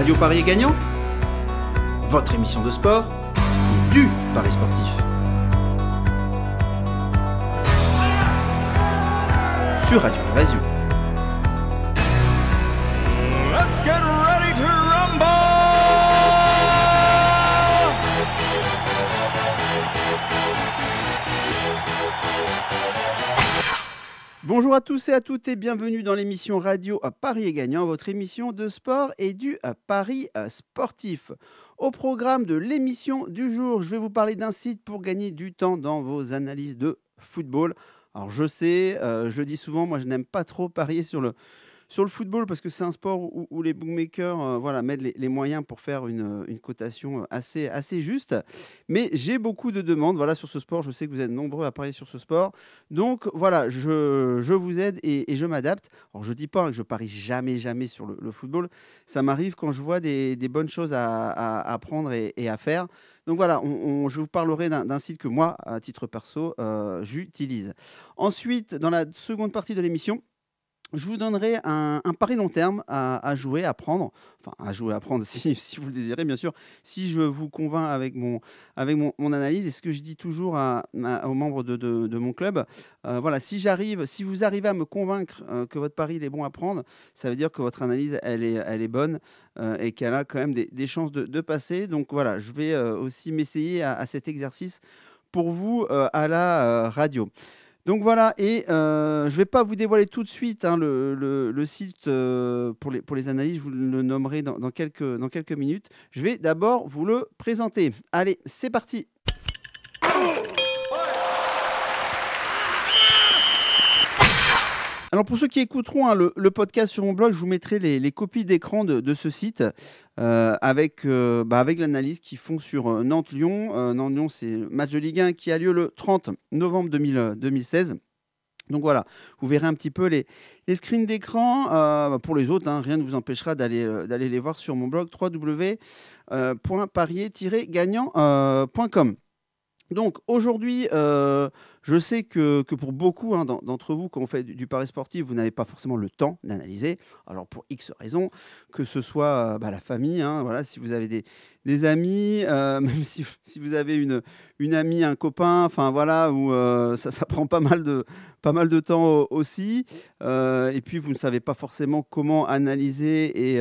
Radio Paris est gagnant, votre émission de sport et du Paris sportif. Sur Radio Évasion. Let's get ready to rumble! Bonjour à tous et à toutes et bienvenue dans l'émission radio Paris est gagnant, votre émission de sport et du Paris sportif. Au programme de l'émission du jour, je vais vous parler d'un site pour gagner du temps dans vos analyses de football. Alors je sais, je le dis souvent, moi je n'aime pas trop parier sur le football parce que c'est un sport où les bookmakers mettent les moyens pour faire une cotation assez juste. Mais j'ai beaucoup de demandes sur ce sport. Je sais que vous êtes nombreux à parier sur ce sport. Donc voilà, je vous aide et je m'adapte. Alors je ne dis pas que je parie jamais sur le football. Ça m'arrive quand je vois des bonnes choses à prendre et à faire. Donc voilà, je vous parlerai d'un site que moi, à titre perso, j'utilise. Ensuite, dans la seconde partie de l'émission, je vous donnerai un pari long terme à jouer, à prendre. Enfin, à jouer, à prendre si vous le désirez, bien sûr. Si je vous convainc avec mon analyse, et ce que je dis toujours aux membres de mon club, si vous arrivez à me convaincre que votre pari il est bon à prendre, ça veut dire que votre analyse, elle est bonne et qu'elle a quand même des chances de passer. Donc voilà, je vais aussi m'essayer à cet exercice pour vous à la radio. Donc voilà, et je ne vais pas vous dévoiler tout de suite le site pour les analyses, je vous le nommerai dans quelques minutes. Je vais d'abord vous le présenter. Allez, c'est parti. Alors pour ceux qui écouteront le podcast sur mon blog, je vous mettrai les copies d'écran de ce site avec l'analyse qu'ils font sur Nantes-Lyon. Nantes-Lyon, c'est le match de Ligue 1 qui a lieu le 30 novembre 2016. Donc voilà, vous verrez un petit peu les screens d'écran. Pour les autres, rien ne vous empêchera d'aller les voir sur mon blog www.parier-gagnant.com. Donc aujourd'hui, je sais que pour beaucoup d'entre vous, quand on fait du pari sportif, vous n'avez pas forcément le temps d'analyser. Alors pour X raisons, que ce soit la famille, si vous avez des amis, même si vous avez une amie, un copain, où ça prend pas mal de temps aussi. Et puis vous ne savez pas forcément comment analyser et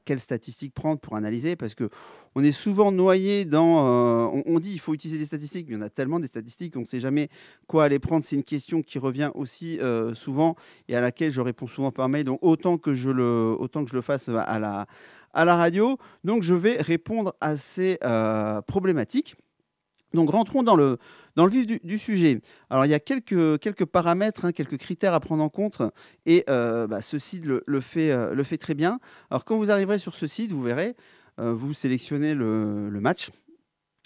quelles statistiques prendre pour analyser, parce que on est souvent noyé dans... on dit qu'il faut utiliser des statistiques, mais il y en a tellement des statistiques, on ne sait jamais quoi aller prendre. C'est une question qui revient aussi souvent et à laquelle je réponds souvent par mail. Donc autant que je le fasse à la radio. Donc je vais répondre à ces problématiques. Donc rentrons dans le vif du sujet. Alors il y a quelques paramètres, quelques critères à prendre en compte et ce site le fait très bien. Alors quand vous arriverez sur ce site, vous verrez, vous sélectionnez le match,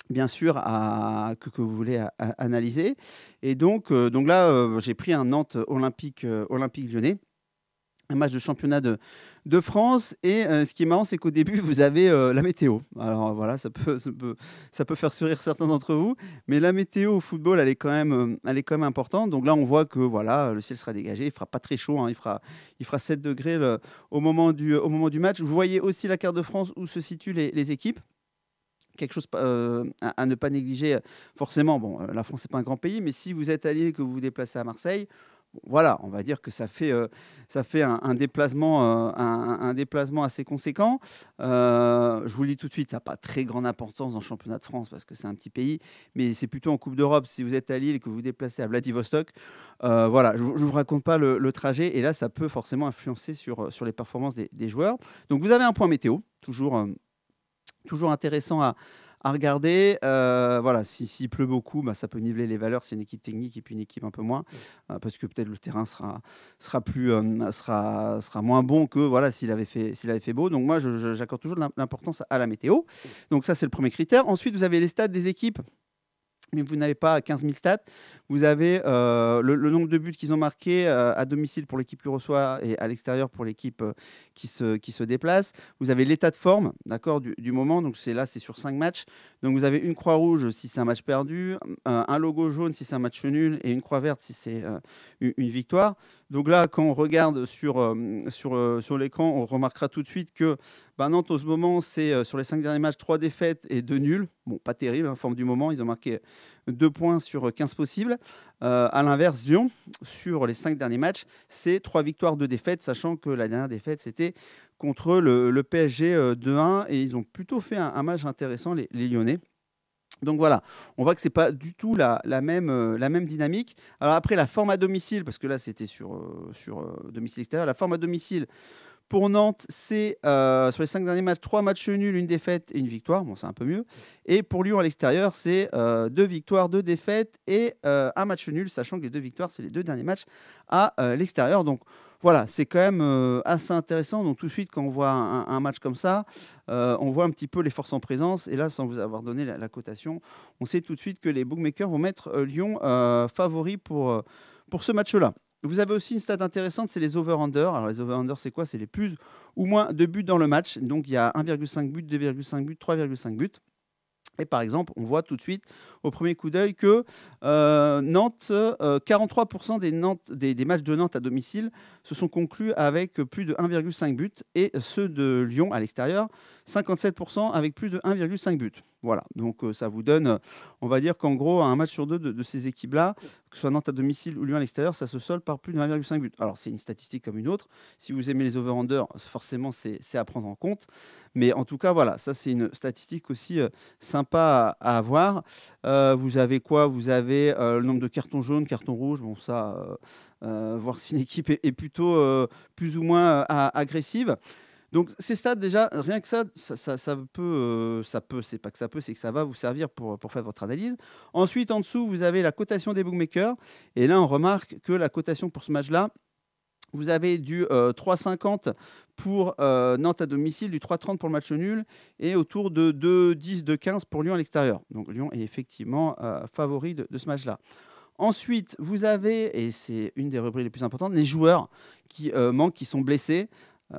bien sûr, que vous voulez analyser. Et donc là, j'ai pris un Nantes Olympique Lyonnais, un match de championnat de France. Et ce qui est marrant, c'est qu'au début, vous avez la météo. Alors voilà, ça peut faire sourire certains d'entre vous, mais la météo au football, elle est quand même importante. Donc là, on voit que le ciel sera dégagé, il fera pas très chaud, il fera 7 degrés au moment du match. Vous voyez aussi la carte de France où se situent les équipes. Quelque chose à ne pas négliger forcément. Bon, la France, c'est pas un grand pays, mais si vous êtes à Lille et que vous vous déplacez à Marseille, voilà, on va dire que ça fait un déplacement assez conséquent. Je vous le dis tout de suite, ça n'a pas très grande importance dans le championnat de France parce que c'est un petit pays, mais c'est plutôt en Coupe d'Europe. Si vous êtes à Lille et que vous vous déplacez à Vladivostok, je ne vous raconte pas le trajet, et là, ça peut forcément influencer sur les performances des joueurs. Donc, vous avez un point météo, toujours intéressant à regarder. S'il pleut beaucoup, ça peut niveler les valeurs. C'est une équipe technique et puis une équipe un peu moins, parce que peut-être le terrain sera moins bon que s'il avait fait beau. Donc moi, j'accorde toujours de l'importance à la météo. Donc ça, c'est le premier critère. Ensuite, vous avez les stats des équipes. Mais vous n'avez pas 15 000 stats. Vous avez le nombre de buts qu'ils ont marqués à domicile pour l'équipe qui reçoit et à l'extérieur pour l'équipe qui se déplace. Vous avez l'état de forme, d'accord, du moment. Donc c'est sur 5 matchs. Donc vous avez une croix rouge si c'est un match perdu, un logo jaune si c'est un match nul et une croix verte si c'est une victoire. Donc là, quand on regarde sur l'écran, on remarquera tout de suite que Nantes, en ce moment, c'est sur les 5 derniers matchs, 3 défaites et 2 nuls. Bon, pas terrible, forme du moment. Ils ont marqué 2 points sur 15 possibles. À l'inverse, Lyon, sur les 5 derniers matchs, c'est 3 victoires, 2 défaites, sachant que la dernière défaite, c'était contre le PSG 2-1. Et ils ont plutôt fait un match intéressant, les Lyonnais. Donc voilà, on voit que ce n'est pas du tout la même dynamique. Alors après, la forme à domicile, parce que là, c'était sur domicile extérieur. La forme à domicile, pour Nantes, c'est sur les 5 derniers matchs, 3 matchs nuls, une défaite et une victoire. Bon, c'est un peu mieux. Et pour Lyon à l'extérieur, c'est 2 victoires, 2 défaites et un match nul, sachant que les 2 victoires, c'est les 2 derniers matchs à l'extérieur. Donc voilà, c'est quand même assez intéressant. Donc tout de suite, quand on voit un match comme ça, on voit un petit peu les forces en présence. Et là, sans vous avoir donné la cotation, on sait tout de suite que les bookmakers vont mettre Lyon favori pour ce match-là. Vous avez aussi une stat intéressante, c'est les over-under. Alors les over-under, c'est quoi? C'est les plus ou moins de buts dans le match. Donc il y a 1,5 but, 2,5 buts, 3,5 buts. Et par exemple, on voit tout de suite au premier coup d'œil que Nantes, 43% des matchs de Nantes à domicile se sont conclus avec plus de 1,5 but et ceux de Lyon à l'extérieur, 57% avec plus de 1,5 but. Voilà, donc ça vous donne, on va dire qu'en gros, un match sur deux de ces équipes-là, que ce soit Nantes à domicile ou Lyon à l'extérieur, ça se solde par plus de 1,5 but. Alors c'est une statistique comme une autre. Si vous aimez les over-under, forcément c'est à prendre en compte. Mais en tout cas, voilà, ça c'est une statistique aussi sympa à avoir. Vous avez quoi? Vous avez le nombre de cartons jaunes, cartons rouges. Bon, ça, voir si une équipe est plutôt plus ou moins agressive. Donc ces stats déjà, rien que ça peut, c'est pas que ça peut, c'est que ça va vous servir pour faire votre analyse. Ensuite, en dessous, vous avez la cotation des bookmakers. Et là, on remarque que la cotation pour ce match-là, vous avez du 3,50 pour Nantes à domicile, du 3,30 pour le match nul et autour de 2,10, 2,15 pour Lyon à l'extérieur. Donc Lyon est effectivement favori de ce match-là. Ensuite, vous avez, et c'est une des rubriques les plus importantes, les joueurs qui manquent, qui sont blessés.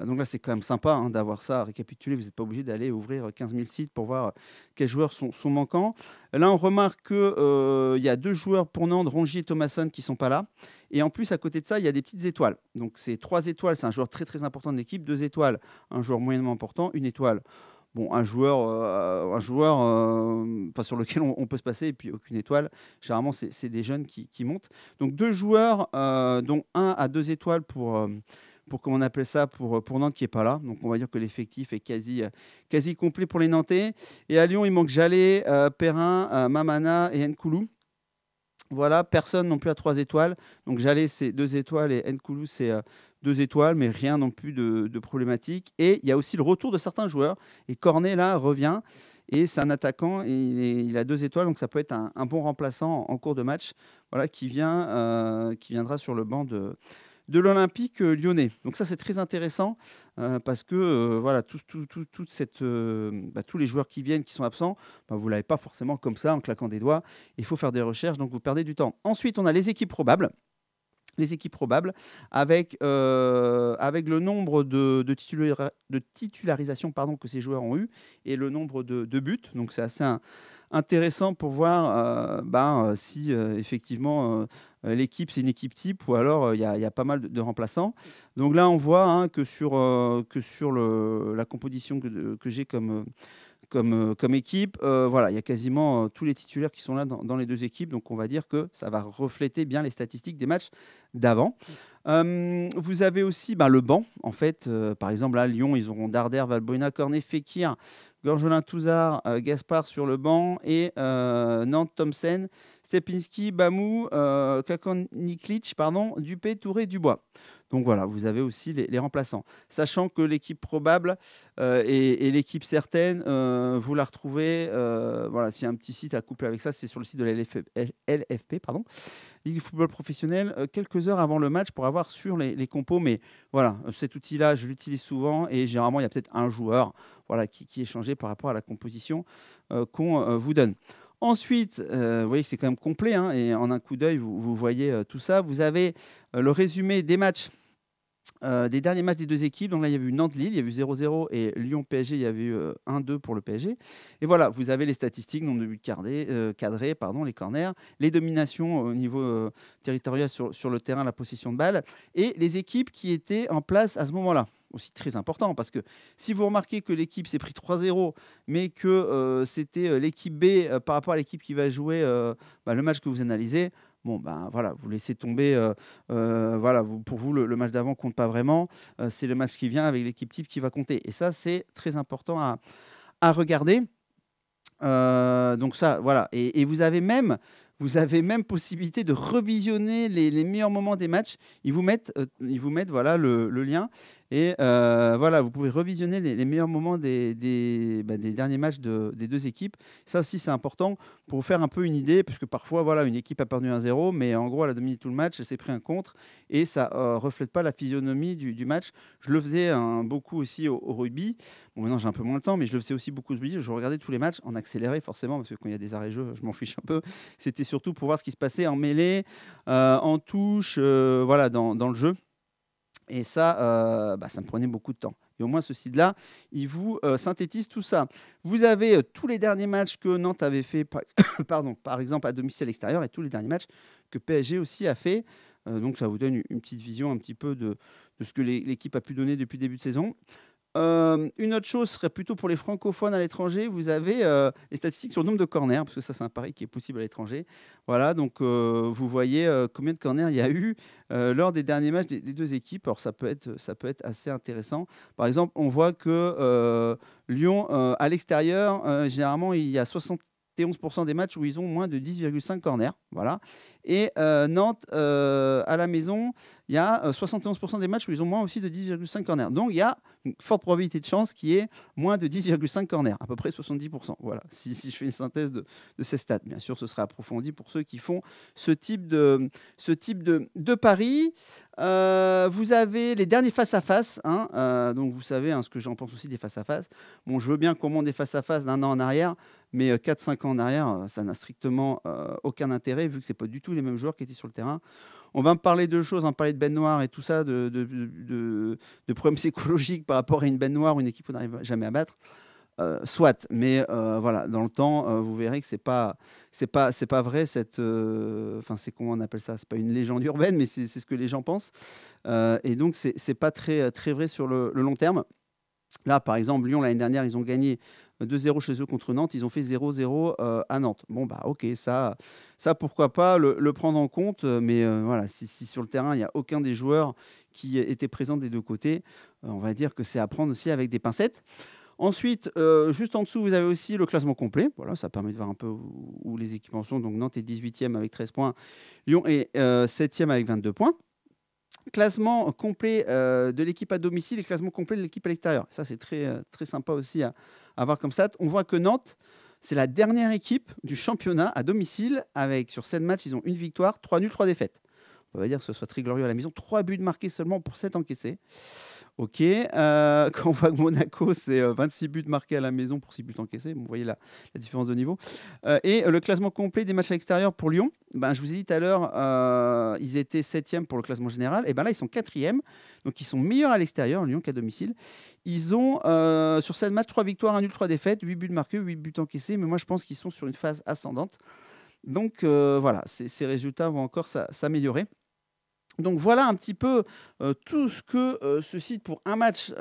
Donc là, c'est quand même sympa d'avoir ça à récapituler. Vous n'êtes pas obligé d'aller ouvrir 15 000 sites pour voir quels joueurs sont manquants. Là, on remarque qu'il y a 2 joueurs pour Nantes, Rongier et Thomasson, qui ne sont pas là. Et en plus, à côté de ça, il y a des petites étoiles. Donc, c'est 3 étoiles, c'est un joueur très très important de l'équipe. 2 étoiles, un joueur moyennement important. 1 étoile, bon, un joueur sur lequel on peut se passer. Et puis, aucune étoile. Généralement, c'est des jeunes qui montent. Donc, 2 joueurs, dont 1 à 2 étoiles pour comment on appelle ça, pour Nantes qui n'est pas là. Donc on va dire que l'effectif est quasi complet pour les Nantais. Et à Lyon, il manque Jallet, Perrin, Mamana et Nkoulou. Voilà, personne non plus à 3 étoiles. Donc Jallet, c'est 2 étoiles et Nkoulou, c'est 2 étoiles, mais rien non plus de problématique. Et il y a aussi le retour de certains joueurs. Et Cornet, là, revient. Et c'est un attaquant, et il a 2 étoiles, donc ça peut être un bon remplaçant en cours de match, voilà, qui viendra sur le banc de l'Olympique lyonnais. Donc ça, c'est très intéressant parce que voilà, tous les joueurs qui viennent, qui sont absents, vous ne l'avez pas forcément comme ça en claquant des doigts. Il faut faire des recherches, donc vous perdez du temps. Ensuite, on a les équipes probables. Les équipes probables avec le nombre de titularisations que ces joueurs ont eu et le nombre de buts. Donc c'est assez intéressant pour voir si effectivement l'équipe c'est une équipe type ou alors il y a pas mal de remplaçants. Donc là on voit que sur la composition que j'ai comme équipe, voilà, il y a quasiment tous les titulaires qui sont là dans les 2 équipes. Donc on va dire que ça va refléter bien les statistiques des matchs d'avant. Vous avez aussi le banc. En fait, par exemple, à Lyon, ils auront Darder, Valbuena, Cornet, Fekir, Gorgelin, Touzard, Gaspard sur le banc et Nantes, Thomsen, Stepinski, Bamou, Kakoniklic, Dupé, Touré, Dubois. Donc voilà, vous avez aussi les remplaçants. Sachant que l'équipe probable et l'équipe certaine, vous la retrouvez, voilà, s'il y a un petit site à coupler avec ça, c'est sur le site de la LFP, Ligue du football professionnel, quelques heures avant le match pour avoir sur les compos. Mais voilà, cet outil-là, je l'utilise souvent et généralement, il y a peut-être un joueur qui est changé par rapport à la composition qu'on vous donne. Ensuite, vous voyez que c'est quand même complet, hein, et en un coup d'œil, vous voyez tout ça. Vous avez le résumé des matchs, des derniers matchs des deux équipes. Donc là, il y a eu Nantes-Lille, il y a eu 0-0 et Lyon-PSG, il y avait eu 1-2 pour le PSG. Et voilà, vous avez les statistiques, nombre de buts cadrés, pardon, les corners, les dominations au niveau territorial sur le terrain, la possession de balle, et les équipes qui étaient en place à ce moment-là. Aussi très important, parce que si vous remarquez que l'équipe s'est pris 3-0, mais que c'était l'équipe B par rapport à l'équipe qui va jouer le match que vous analysez, bon, ben voilà, vous laissez tomber. Voilà, pour vous, le match d'avant compte pas vraiment. C'est le match qui vient avec l'équipe type qui va compter. Et ça, c'est très important à regarder. Donc ça, voilà. Et vous avez même possibilité de revisionner les meilleurs moments des matchs. Ils vous mettent voilà, le lien. Et voilà, vous pouvez revisionner les meilleurs moments des derniers matchs des deux équipes. Ça aussi, c'est important pour vous faire un peu une idée, parce que parfois, voilà, une équipe a perdu 1-0, mais en gros, elle a dominé tout le match, elle s'est pris un contre, et ça reflète pas la physionomie du match. Je le faisais beaucoup aussi au rugby. Bon, maintenant, j'ai un peu moins le temps, mais je le faisais aussi beaucoup de rugby. Je regardais tous les matchs en accéléré, forcément, parce que quand il y a des arrêts-jeux, je m'en fiche un peu. C'était surtout pour voir ce qui se passait en mêlée, en touche, voilà, dans le jeu. Et ça, ça me prenait beaucoup de temps. Et au moins, ce site-là, il vous synthétise tout ça. Vous avez tous les derniers matchs que Nantes avait fait, par exemple, à domicile à l'extérieur, et tous les derniers matchs que PSG aussi a fait. Donc, ça vous donne une petite vision un petit peu de ce que l'équipe a pu donner depuis le début de saison. Une autre chose serait plutôt pour les francophones à l'étranger. Vous avez les statistiques sur le nombre de corners, parce que ça, c'est un pari qui est possible à l'étranger. Voilà, donc vous voyez combien de corners il y a eu lors des derniers matchs des deux équipes. Alors, ça peut être assez intéressant. Par exemple, on voit que Lyon, à l'extérieur, généralement, il y a 71% des matchs où ils ont moins de 10,5 corners. Voilà. Et Nantes, à la maison, il y a 71% des matchs où ils ont moins aussi de 10,5 corners. Donc, il y a une forte probabilité de chance qui est moins de 10,5 corners, à peu près 70%. Voilà, si je fais une synthèse de ces stats. Bien sûr, ce sera approfondi pour ceux qui font ce type de paris. Vous avez les derniers face-à-face. Donc, vous savez ce que j'en pense aussi des face-à-face. Bon, je veux bien qu'on monte des face-à-face d'un an en arrière, mais 4-5 ans en arrière, ça n'a strictement aucun intérêt, vu que ce n'est pas du tout les mêmes joueurs qui étaient sur le terrain. On va me parler de choses, on va parler de Ben Noir et tout ça, de problèmes psychologiques par rapport à une Ben Noir ou une équipe qu'on n'arrive jamais à battre. Soit, mais voilà, dans le temps, vous verrez que c'est pas vrai. C'est comment on appelle ça? C'est pas une légende urbaine, mais c'est ce que les gens pensent. Et donc c'est pas très vrai sur le long terme. Là, par exemple, Lyon l'année dernière, ils ont gagné 2-0 chez eux contre Nantes, ils ont fait 0-0 à Nantes. Bon, bah ok, ça pourquoi pas le prendre en compte, mais voilà, si sur le terrain, il n'y a aucun des joueurs qui étaient présents des deux côtés, on va dire que c'est à prendre aussi avec des pincettes. Ensuite, juste en dessous, vous avez aussi le classement complet. Voilà, ça permet de voir un peu où les équipes en sont. Donc Nantes est 18e avec 13 points, Lyon est 7e avec 22 points. Classement complet de l'équipe à domicile et classement complet de l'équipe à l'extérieur. Ça, c'est très sympa aussi à voir comme ça. On voit que Nantes, c'est la dernière équipe du championnat à domicile avec, sur 7 matchs, ils ont une victoire, 3 nuls, 3 défaites. On va dire que ce soit très glorieux à la maison. 3 buts marqués seulement pour 7 encaissés. Ok. Quand on voit que Monaco, c'est 26 buts marqués à la maison pour 6 buts encaissés. Vous voyez la différence de niveau. Et le classement complet des matchs à l'extérieur pour Lyon, je vous ai dit tout à l'heure, ils étaient 7e pour le classement général. Et là, ils sont 4e. Donc, ils sont meilleurs à l'extérieur, Lyon qu'à domicile. Ils ont, sur 7 matchs, 3 victoires, 1 nul, 3 défaites, 8 buts marqués, 8 buts encaissés. Mais moi, je pense qu'ils sont sur une phase ascendante. Donc, voilà, ces résultats vont encore s'améliorer. Donc voilà un petit peu tout ce que ce site pour un match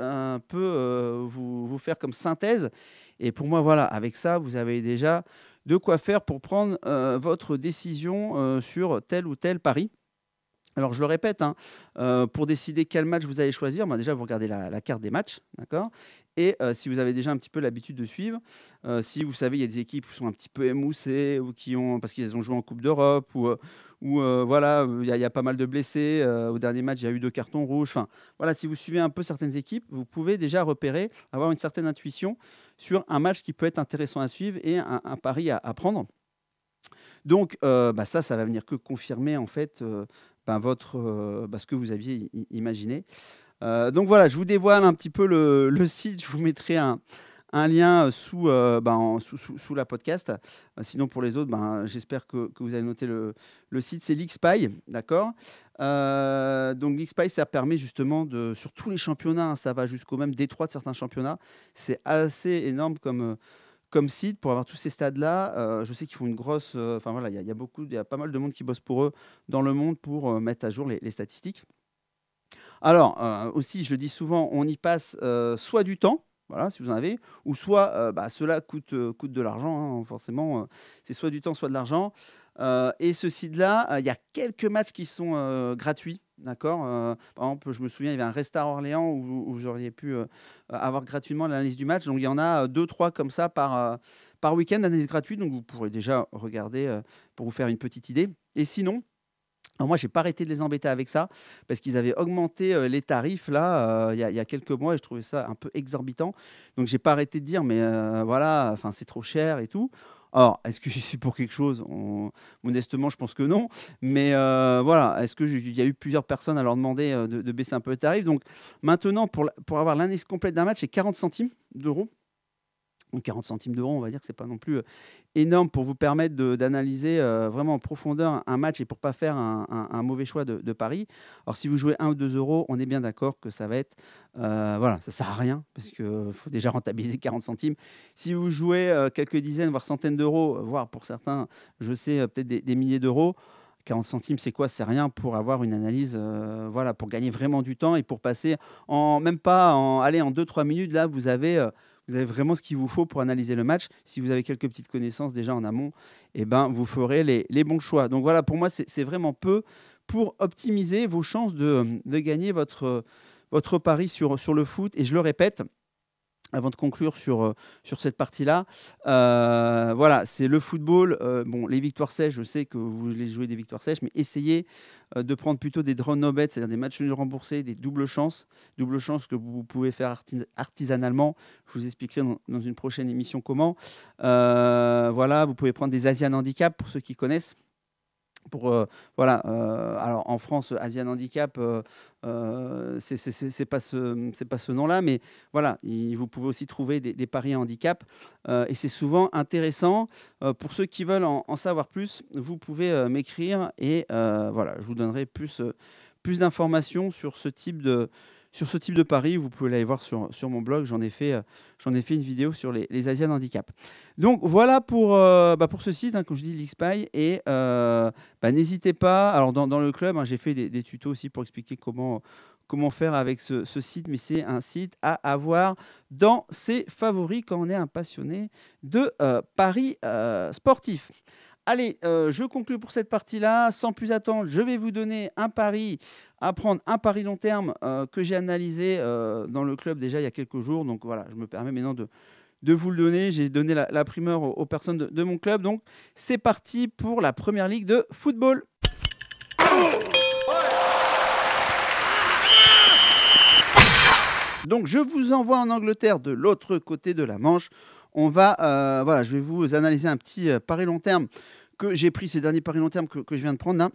peut vous faire comme synthèse. Et pour moi, voilà, avec ça, vous avez déjà de quoi faire pour prendre votre décision sur tel ou tel pari. Alors, je le répète, pour décider quel match vous allez choisir, déjà, vous regardez la carte des matchs, d'accord? Et si vous avez déjà un petit peu l'habitude de suivre, si vous savez, il y a des équipes qui sont un petit peu émoussées ou parce qu'ils ont joué en Coupe d'Europe ou voilà, il y a pas mal de blessés. Au dernier match, il y a eu 2 cartons rouges. Enfin, voilà, si vous suivez un peu certaines équipes, vous pouvez déjà repérer, avoir une certaine intuition sur un match qui peut être intéressant à suivre et un pari à prendre. Donc, ça va venir que confirmer, en fait, ce que vous aviez imaginé. Donc voilà, je vous dévoile un petit peu le site. Je vous mettrai un un lien sous la podcast. Sinon, pour les autres, j'espère que vous allez noter le site. C'est l'XPy, d'accord. Donc l'XPy, ça permet justement sur tous les championnats, hein, ça va jusqu'au même détroit de certains championnats. C'est assez énorme comme site pour avoir tous ces stades-là. Je sais qu'ils font une grosse... Enfin voilà, il y a pas mal de monde qui bosse pour eux dans le monde pour mettre à jour les statistiques. Alors, aussi, je le dis souvent, on y passe soit du temps, voilà, si vous en avez, ou soit cela coûte de l'argent, hein, forcément. C'est soit du temps, soit de l'argent. Et ce site-là, il y a quelques matchs qui sont gratuits. D'accord. Par exemple, je me souviens, il y avait un Restart Orléans où vous auriez pu avoir gratuitement l'analyse du match. Donc, il y en a 2-3 comme ça par week-end, analyse gratuite. Donc, vous pourrez déjà regarder pour vous faire une petite idée. Et sinon, alors moi, j'ai pas arrêté de les embêter avec ça parce qu'ils avaient augmenté les tarifs là il y a quelques mois et je trouvais ça un peu exorbitant. Donc j'ai pas arrêté de dire mais voilà, enfin c'est trop cher et tout. Alors, est-ce que j'y suis pour quelque chose? Modestement, je pense que non. Mais voilà, est-ce qu'il y a eu plusieurs personnes à leur demander de baisser un peu le tarif? Donc maintenant, pour avoir l'analyse complète d'un match, c'est 40 centimes d'euros. Donc 40 centimes d'euros, on va dire que c'est pas non plus énorme pour vous permettre d'analyser vraiment en profondeur un match et pour pas faire un mauvais choix de pari. Alors si vous jouez 1 ou 2 euros, on est bien d'accord que ça va être... voilà, ça sert à rien parce qu'il faut déjà rentabiliser 40 centimes. Si vous jouez quelques dizaines, voire centaines d'euros, voire pour certains, je sais, peut-être des milliers d'euros, 40 centimes, c'est quoi? C'est rien pour avoir une analyse, voilà, pour gagner vraiment du temps et pour passer même pas en 2-3 minutes, là, vous avez vraiment ce qu'il vous faut pour analyser le match. Si vous avez quelques petites connaissances déjà en amont, eh ben, vous ferez les bons choix. Donc voilà, pour moi, c'est vraiment peu pour optimiser vos chances de gagner votre pari sur le foot. Et je le répète, avant de conclure sur cette partie-là, voilà, c'est le football. Bon, les victoires sèches, je sais que vous voulez jouer des victoires sèches, mais essayez de prendre plutôt des draw no bet, c'est-à-dire des matchs nuls remboursés, des doubles chances que vous pouvez faire artisanalement. Je vous expliquerai dans une prochaine émission comment. Voilà, vous pouvez prendre des Asian Handicap pour ceux qui connaissent. Voilà, alors en France, Asian Handicap, c'est pas ce nom-là, mais voilà, vous pouvez aussi trouver des paris à handicap et c'est souvent intéressant. Pour ceux qui veulent en savoir plus, vous pouvez m'écrire et voilà, je vous donnerai plus d'informations sur ce type de pari. Vous pouvez aller voir sur mon blog, j'en ai fait une vidéo sur les Asian Handicap. Donc voilà pour ce site, hein, comme je dis, l'XPy. Et n'hésitez pas, alors dans le club, hein, j'ai fait des tutos aussi pour expliquer comment faire avec ce site, mais c'est un site à avoir dans ses favoris quand on est un passionné de paris sportifs. Allez, je conclue pour cette partie-là. Sans plus attendre, je vais vous donner un pari à prendre, un pari long terme que j'ai analysé dans le club déjà il y a quelques jours. Donc voilà, je me permets maintenant de vous le donner. J'ai donné la primeur aux personnes de mon club. Donc c'est parti pour la première ligue de football. Donc je vous envoie en Angleterre de l'autre côté de la Manche. On va, voilà, je vais vous analyser un petit pari long terme que j'ai pris, ces derniers paris long terme que je viens de prendre là.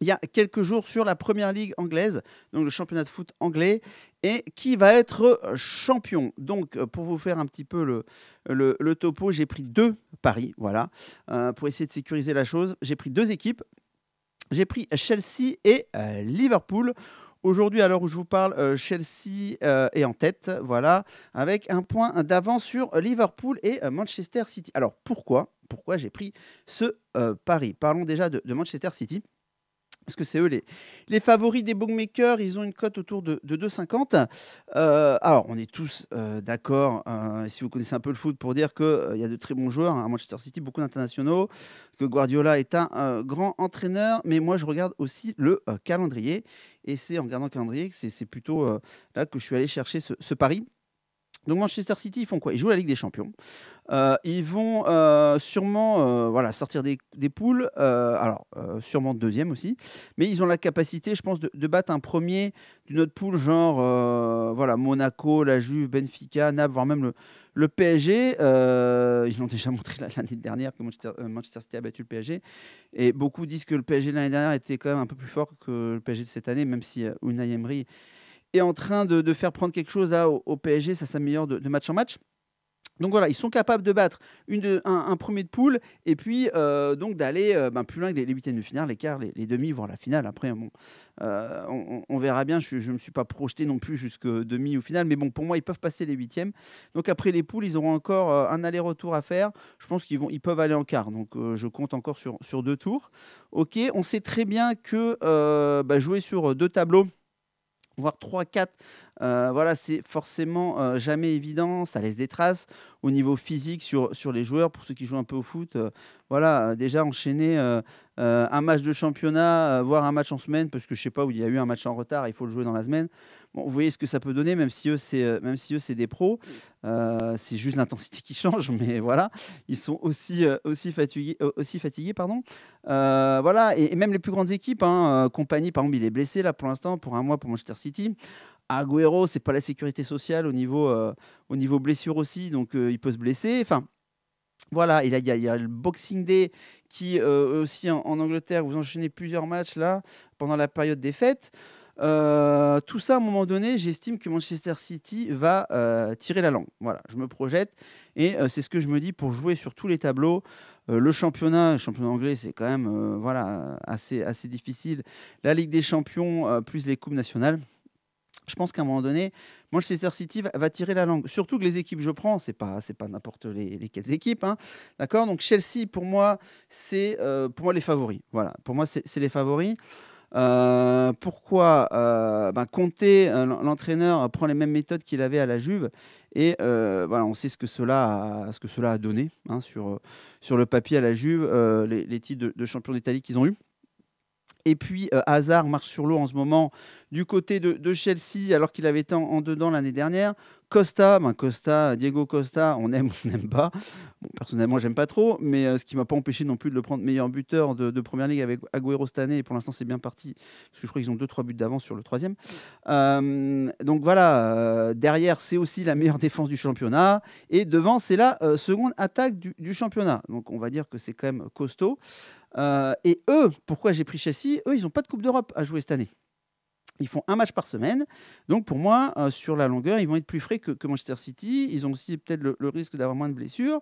Il y a quelques jours sur la première ligue anglaise, donc le championnat de foot anglais, et qui va être champion. Donc, pour vous faire un petit peu le topo, j'ai pris 2 paris, voilà, pour essayer de sécuriser la chose. J'ai pris 2 équipes. J'ai pris Chelsea et Liverpool. Aujourd'hui, à l'heure où je vous parle, Chelsea est en tête, voilà, avec un point d'avance sur Liverpool et Manchester City. Alors, pourquoi j'ai pris ce pari? Parlons déjà de Manchester City. Parce que c'est eux les favoris des bookmakers. Ils ont une cote autour de 2,50. Alors, on est tous d'accord, si vous connaissez un peu le foot, pour dire qu'il y a de très bons joueurs à Manchester City, beaucoup d'internationaux, que Guardiola est un grand entraîneur. Mais moi, je regarde aussi le calendrier. Et c'est en regardant le calendrier que c'est plutôt là que je suis allé chercher ce pari. Donc Manchester City, ils font quoi? Ils jouent la Ligue des Champions. Ils vont sûrement voilà, sortir des poules, sûrement deuxième aussi, mais ils ont la capacité, je pense, de battre un premier d'une autre poule, genre voilà, Monaco, la Juve, Benfica, Naples, voire même le PSG. Ils l'ont déjà montré l'année dernière que Manchester City a battu le PSG. Et beaucoup disent que le PSG de l'année dernière était quand même un peu plus fort que le PSG de cette année, même si Unai Emery est en train de faire prendre quelque chose là, au PSG, ça s'améliore de match en match. Donc voilà, ils sont capables de battre un premier de poule et puis donc d'aller plus loin que les huitièmes de finale, les quarts, les demi, voire la finale. Après, bon, on verra bien. Je ne me suis pas projeté non plus jusque demi ou finale, mais bon, pour moi, ils peuvent passer les huitièmes. Donc après les poules, ils auront encore un aller-retour à faire. Je pense ils peuvent aller en quart. Donc je compte encore sur 2 tours. Ok, on sait très bien que jouer sur 2 tableaux, voire 3-4, voilà, c'est forcément jamais évident. Ça laisse des traces au niveau physique sur les joueurs. Pour ceux qui jouent un peu au foot, voilà, déjà enchaîner un match de championnat, voire un match en semaine, parce que je sais pas, où il y a eu un match en retard, il faut le jouer dans la semaine. Bon, vous voyez ce que ça peut donner, même si eux, c'est des pros. C'est juste l'intensité qui change, mais voilà, ils sont aussi fatigués, pardon. Voilà, et même les plus grandes équipes, hein, Compagnie, par exemple, il est blessé là pour l'instant, pour un mois pour Manchester City. Agüero, c'est pas la sécurité sociale au niveau blessure aussi, donc il peut se blesser. Enfin, voilà, il y a le Boxing Day qui aussi en Angleterre, vous enchaînez plusieurs matchs là pendant la période des fêtes. Tout ça, à un moment donné, j'estime que Manchester City va tirer la langue. Voilà, je me projette et c'est ce que je me dis pour jouer sur tous les tableaux. Le championnat anglais, c'est quand même voilà, assez difficile. La Ligue des Champions, plus les coupes nationales. Je pense qu'à un moment donné, Manchester City va tirer la langue. Surtout que les équipes que je prends, c'est pas n'importe lesquelles équipes. Hein. D'accord. Donc Chelsea, pour moi, c'est les favoris. Voilà. Pour moi, c'est les favoris. Pourquoi Conte, l'entraîneur, prend les mêmes méthodes qu'il avait à la Juve. Et voilà, on sait ce que cela a donné hein, sur le papier à la Juve, les titres de champion d'Italie qu'ils ont eu. Et puis Hazard marche sur l'eau en ce moment du côté de Chelsea, alors qu'il avait été en dedans l'année dernière. Diego Costa, on aime ou on n'aime pas. Bon, personnellement, j'aime pas trop, mais ce qui m'a pas empêché non plus de le prendre meilleur buteur de Première Ligue avec Agüero cette année. Et pour l'instant, c'est bien parti, parce que je crois qu'ils ont 2-3 buts d'avance sur le troisième. Donc voilà, derrière, c'est aussi la meilleure défense du championnat. Et devant, c'est la seconde attaque du championnat. Donc on va dire que c'est quand même costaud. Et eux, pourquoi j'ai pris Chelsea? Eux, ils n'ont pas de Coupe d'Europe à jouer cette année. Ils font un match par semaine. Donc pour moi, sur la longueur, ils vont être plus frais que Manchester City. Ils ont aussi peut-être le risque d'avoir moins de blessures.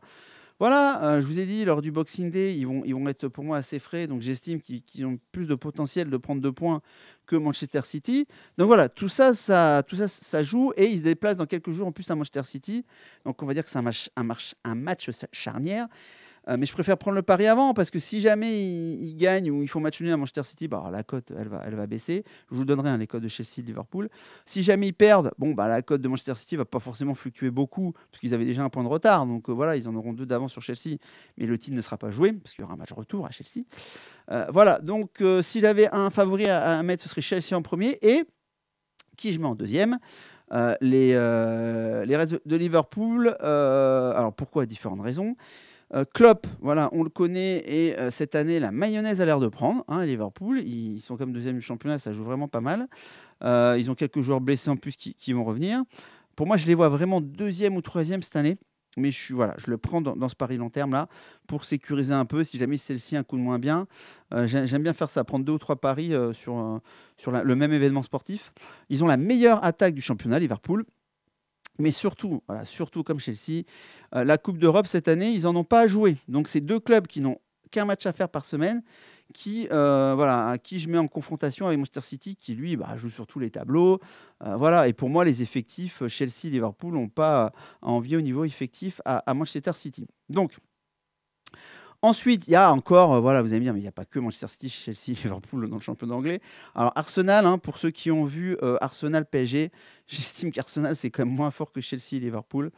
Voilà, je vous ai dit, lors du Boxing Day, ils vont être pour moi assez frais. Donc j'estime qu'ils ont plus de potentiel de prendre 2 points que Manchester City. Donc voilà, tout ça joue. Et ils se déplacent dans quelques jours en plus à Manchester City. Donc on va dire que c'est un match charnière. Mais je préfère prendre le pari avant, parce que si jamais ils gagnent ou ils font match nul à Manchester City, la cote elle va baisser. Je vous donnerai les cotes de Chelsea et de Liverpool. Si jamais ils perdent, la cote de Manchester City va pas forcément fluctuer beaucoup, parce qu'ils avaient déjà un point de retard. Donc voilà, ils en auront 2 d'avance sur Chelsea, mais le titre ne sera pas joué, parce qu'il y aura un match retour à Chelsea. Voilà, donc si j'avais un favori à mettre, ce serait Chelsea en premier. Et qui je mets en deuxième? Les Reds de Liverpool. Alors pourquoi? Différentes raisons. Klopp, voilà, on le connaît, et cette année, la mayonnaise a l'air de prendre. Hein, Liverpool, ils sont comme deuxième du championnat, ça joue vraiment pas mal. Ils ont quelques joueurs blessés en plus qui vont revenir. Pour moi, je les vois vraiment deuxième ou troisième cette année. Mais je le prends dans ce pari long terme là pour sécuriser un peu. Si jamais celle-ci a un coup de moins bien, j'aime bien faire ça, prendre 2 ou 3 paris sur le même événement sportif. Ils ont la meilleure attaque du championnat, Liverpool. Mais surtout comme Chelsea, la Coupe d'Europe cette année, ils n'en ont pas à jouer. Donc c'est 2 clubs qui n'ont qu'un match à faire par semaine, à qui je mets en confrontation avec Manchester City, qui lui joue sur tous les tableaux. Voilà. Et pour moi, les effectifs Chelsea, Liverpool n'ont pas à envier au niveau effectif à Manchester City. Donc ensuite, il y a encore, vous allez me dire, mais il n'y a pas que Manchester City, Chelsea, Liverpool dans le championnat anglais. Alors Arsenal, pour ceux qui ont vu Arsenal-PSG, j'estime qu'Arsenal, c'est quand même moins fort que Chelsea et Liverpool.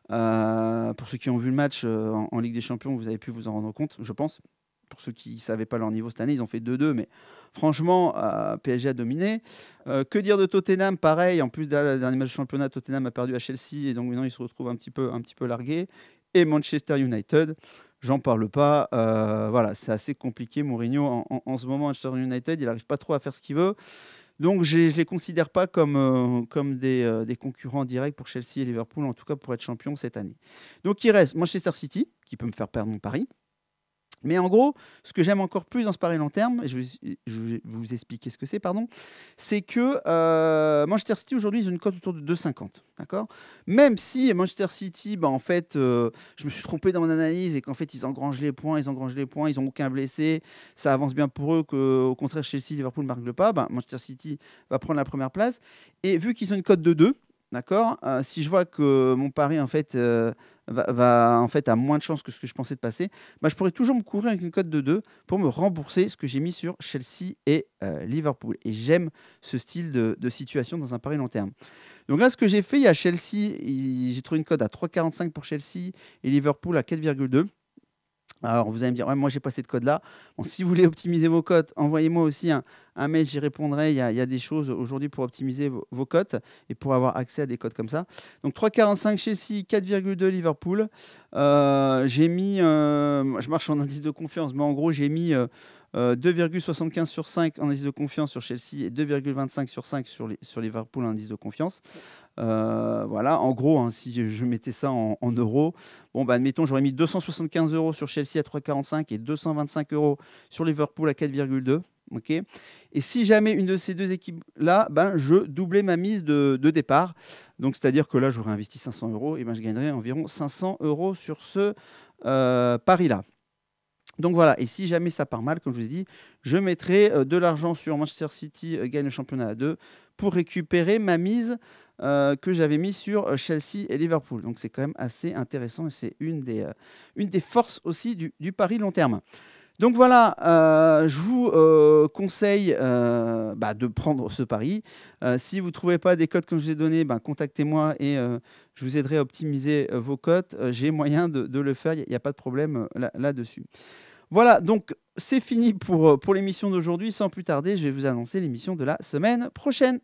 Pour ceux qui ont vu le match en Ligue des Champions, vous avez pu vous en rendre compte, je pense. Pour ceux qui ne savaient pas leur niveau cette année, ils ont fait 2-2, mais franchement, PSG a dominé. Que dire de Tottenham? Pareil, en plus de la dernière match de championnat, Tottenham a perdu à Chelsea, et donc maintenant, ils se retrouvent un petit peu largués. Et Manchester United, j'en parle pas. Voilà, c'est assez compliqué. Mourinho, en ce moment, Manchester United, il n'arrive pas trop à faire ce qu'il veut. Donc, je ne les considère pas comme des concurrents directs pour Chelsea et Liverpool, en tout cas pour être champion cette année. Donc, il reste Manchester City, qui peut me faire perdre mon pari. Mais en gros, ce que j'aime encore plus dans ce pari long terme, et je vais vous expliquer ce que c'est que Manchester City aujourd'hui, ils ont une cote autour de 2,50. D'accord ? Même si Manchester City, en fait, je me suis trompé dans mon analyse et qu'en fait, ils engrangent les points, ils n'ont aucun blessé, ça avance bien pour eux, qu'au contraire, Chelsea, Liverpool ne marquent le pas, Manchester City va prendre la première place. Et vu qu'ils ont une cote de 2, d'accord, si je vois que mon pari, en fait, va en fait a moins de chances que ce que je pensais de passer, je pourrais toujours me couvrir avec une cote de 2 pour me rembourser ce que j'ai mis sur Chelsea et Liverpool. Et j'aime ce style de situation dans un pari long terme. Donc là, ce que j'ai fait, il y a Chelsea, j'ai trouvé une cote à 3,45 pour Chelsea et Liverpool à 4,2. Alors, vous allez me dire, ouais, moi, j'ai pas cette code-là. Bon, si vous voulez optimiser vos cotes, envoyez-moi aussi un mail, j'y répondrai. Il y a des choses aujourd'hui pour optimiser vos cotes et pour avoir accès à des cotes comme ça. Donc, 3,45 Chelsea, 4,2 Liverpool. J'ai mis, je marche en indice de confiance, mais en gros, j'ai mis 2,75 sur 5 en indice de confiance sur Chelsea et 2,25 sur 5 sur Liverpool en indice de confiance. Voilà, en gros, si je mettais ça en euros, admettons, j'aurais mis 275 € sur Chelsea à 3,45 et 225 € sur Liverpool à 4,2. Okay. Et si jamais une de ces deux équipes-là, je doublais ma mise de départ. Donc, c'est-à-dire que là, j'aurais investi 500 € et je gagnerais environ 500 € sur ce pari-là. Donc voilà, et si jamais ça part mal, comme je vous ai dit, je mettrai de l'argent sur Manchester City gagne le championnat à 2 pour récupérer ma mise que j'avais mis sur Chelsea et Liverpool. Donc c'est quand même assez intéressant et c'est une des forces aussi du pari long terme. Donc voilà, je vous conseille de prendre ce pari. Si vous ne trouvez pas des cotes comme je vous ai donné, contactez-moi et je vous aiderai à optimiser vos cotes. J'ai moyen de le faire, il n'y a pas de problème là-dessus. Voilà, donc c'est fini pour l'émission d'aujourd'hui. Sans plus tarder, je vais vous annoncer l'émission de la semaine prochaine.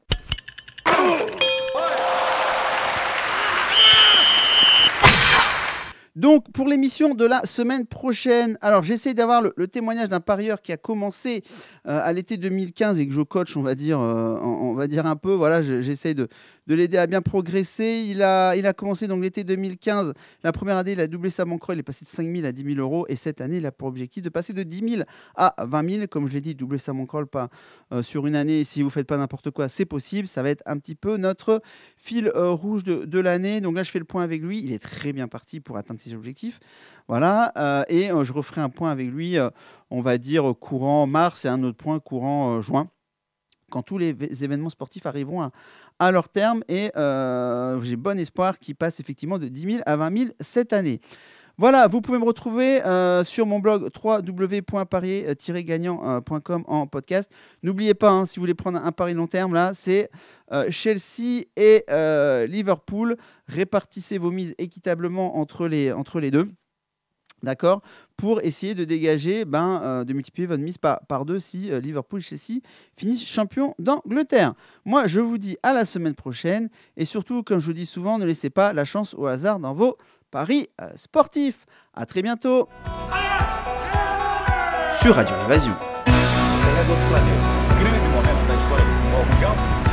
Donc, pour l'émission de la semaine prochaine, alors j'essaie d'avoir le témoignage d'un parieur qui a commencé à l'été 2015 et que je coach, on va dire un peu. Voilà, j'essaie de l'aider à bien progresser. Il a commencé donc l'été 2015. La première année, il a doublé sa bankroll. Il est passé de 5 000 à 10 000 €. Et cette année, il a pour objectif de passer de 10 000 à 20 000. Comme je l'ai dit, doubler sa bankroll pas sur une année. Si vous ne faites pas n'importe quoi, c'est possible. Ça va être un petit peu notre fil rouge de l'année. Donc là, je fais le point avec lui. Il est très bien parti pour atteindre ses objectifs. Voilà. Et je referai un point avec lui, on va dire, courant mars et un autre point courant juin, quand tous les événements sportifs arriveront à leur terme. Et j'ai bon espoir qu'il passe effectivement de 10 000 à 20 000 cette année. Voilà, vous pouvez me retrouver sur mon blog www.parier-gagnant.com en podcast. N'oubliez pas, si vous voulez prendre un pari long terme, là, c'est Chelsea et Liverpool. Répartissez vos mises équitablement entre les deux. D'accord, pour essayer de dégager, de multiplier votre mise par 2 si Liverpool et Chelsea finissent champions d'Angleterre. Moi, je vous dis à la semaine prochaine. Et surtout, comme je vous dis souvent, ne laissez pas la chance au hasard dans vos paris sportifs. À très bientôt sur Radio Évasion. Grande momento da história do futebol mundial.